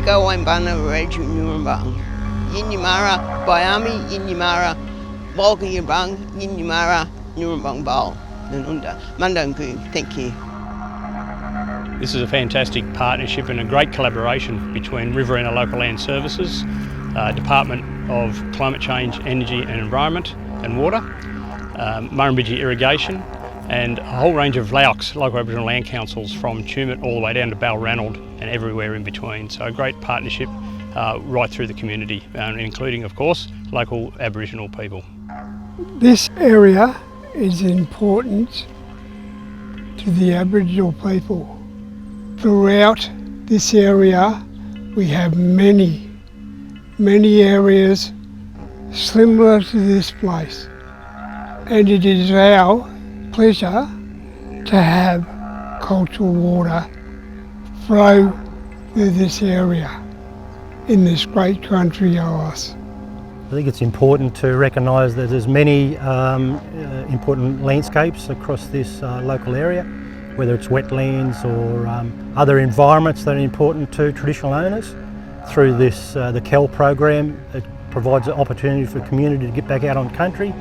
Go Wambana, Wiradjuri Nurrumbang. Yinyamara, Bayami, Yinyamara, Walga Yabang, Yinyamara, Nurrumbang Bal, Nanunda. Mandangu, thank you. This is a fantastic partnership and a great collaboration between River and Local Land Services, Department of Climate Change, Energy and Environment and Water, Murrumbidgee Irrigation, and a whole range of LAOCs, local Aboriginal land councils, from Tumut all the way down to Balranald and everywhere in between. So a great partnership right through the community, including, of course, local Aboriginal people. This area is important to the Aboriginal people. Throughout this area, we have many areas similar to this place. And it is our pleasure to have cultural water flow through this area in this great country of ours. I think it's important to recognise that there's many important landscapes across this local area, whether it's wetlands or other environments that are important to traditional owners. Through this, the KEL program, it provides an opportunity for the community to get back out on country.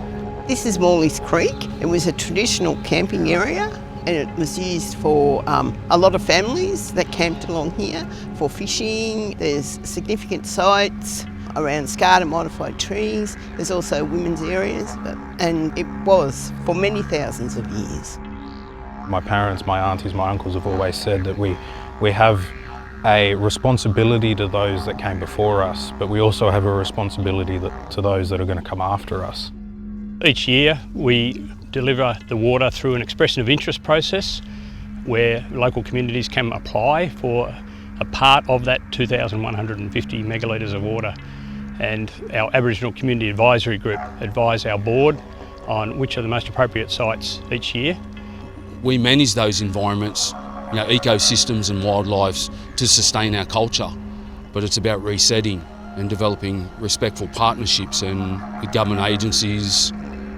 This is Morley's Creek. It was a traditional camping area and it was used for a lot of families that camped along here for fishing. There's significant sites around scarred and modified trees. There's also women's areas, and it was for many thousands of years. My parents, my aunties, my uncles have always said that we have a responsibility to those that came before us, but we also have a responsibility to those that are going to come after us. Each year we deliver the water through an expression of interest process where local communities can apply for a part of that 2,150 megalitres of water, and our Aboriginal Community Advisory Group advise our board on which are the most appropriate sites each year. We manage those environments, ecosystems and wildlife to sustain our culture, but it's about resetting and developing respectful partnerships and with government agencies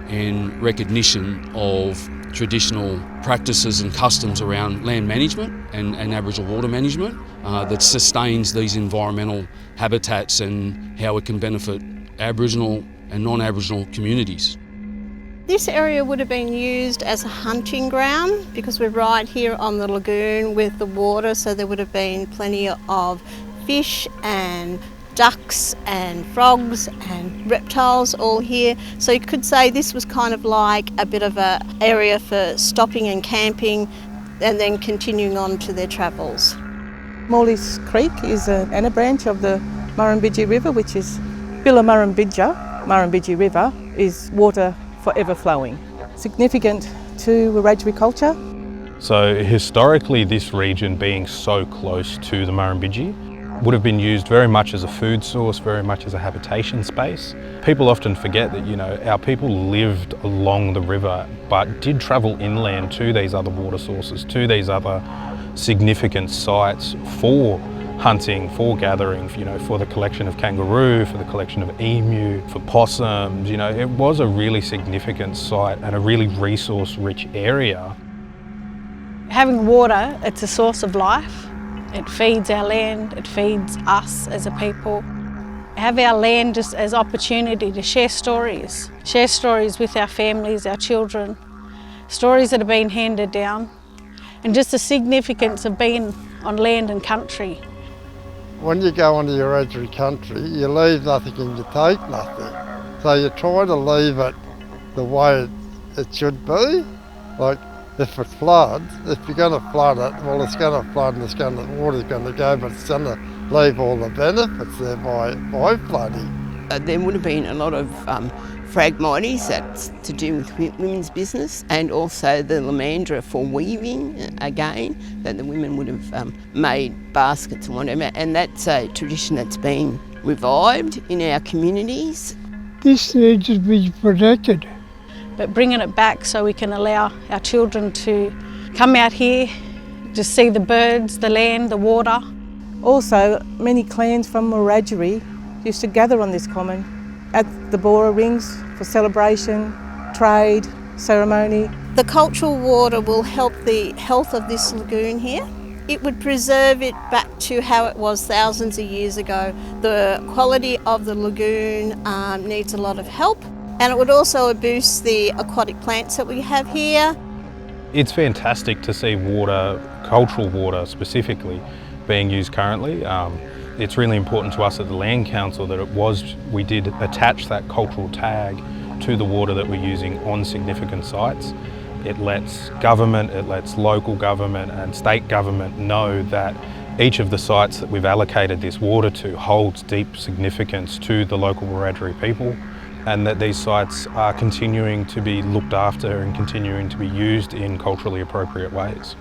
and recognition of traditional practices and customs around land management and Aboriginal water management that sustains these environmental habitats and how it can benefit Aboriginal and non-Aboriginal communities. This area would have been used as a hunting ground because we're right here on the lagoon with the water, so there would have been plenty of fish and ducks and frogs and reptiles all here. So you could say this was kind of like a bit of an area for stopping and camping and then continuing on to their travels. Morley's Creek is a branch of the Murrumbidgee River, which is Billa Murrumbidgee River is water forever flowing. Significant to Wiradjuri culture. So historically, this region being so close to the Murrumbidgee would have been used very much as a food source, very much as a habitation space. People often forget that, our people lived along the river but did travel inland to these other water sources, to these other significant sites for hunting, for gathering, for the collection of kangaroo, for the collection of emu, for possums. It was a really significant site and a really resource-rich area. Having water, it's a source of life. It feeds our land, it feeds us as a people. Have our land just as opportunity to share stories with our families, our children, stories that have been handed down, and just the significance of being on land and country. When you go onto Wiradjuri Country, you leave nothing and you take nothing. So you try to leave it the way it should be. Like if it floods, if you're going to flood it, well, it's going to flood and the water's going to go, but it's going to leave all the benefits there by flooding. There would have been a lot of phragmites, that's to do with women's business, and also the lamandra for weaving, again, that the women would have made baskets and whatever, and that's a tradition that's been revived in our communities. This needs to be protected. But bringing it back so we can allow our children to come out here, to see the birds, the land, the water. Also, many clans from Wiradjuri used to gather on this common at the Bora rings for celebration, trade, ceremony. The cultural water will help the health of this lagoon here It would preserve it back to how it was thousands of years ago. The quality of the lagoon needs a lot of help, and it would also boost the aquatic plants that we have here. It's fantastic to see water, cultural water specifically, being used currently. It's really important to us at the Land Council that we did attach that cultural tag to the water that we're using on significant sites. It lets government, it lets local government and state government know that each of the sites that we've allocated this water to holds deep significance to the local Wiradjuri people, and that these sites are continuing to be looked after and continuing to be used in culturally appropriate ways.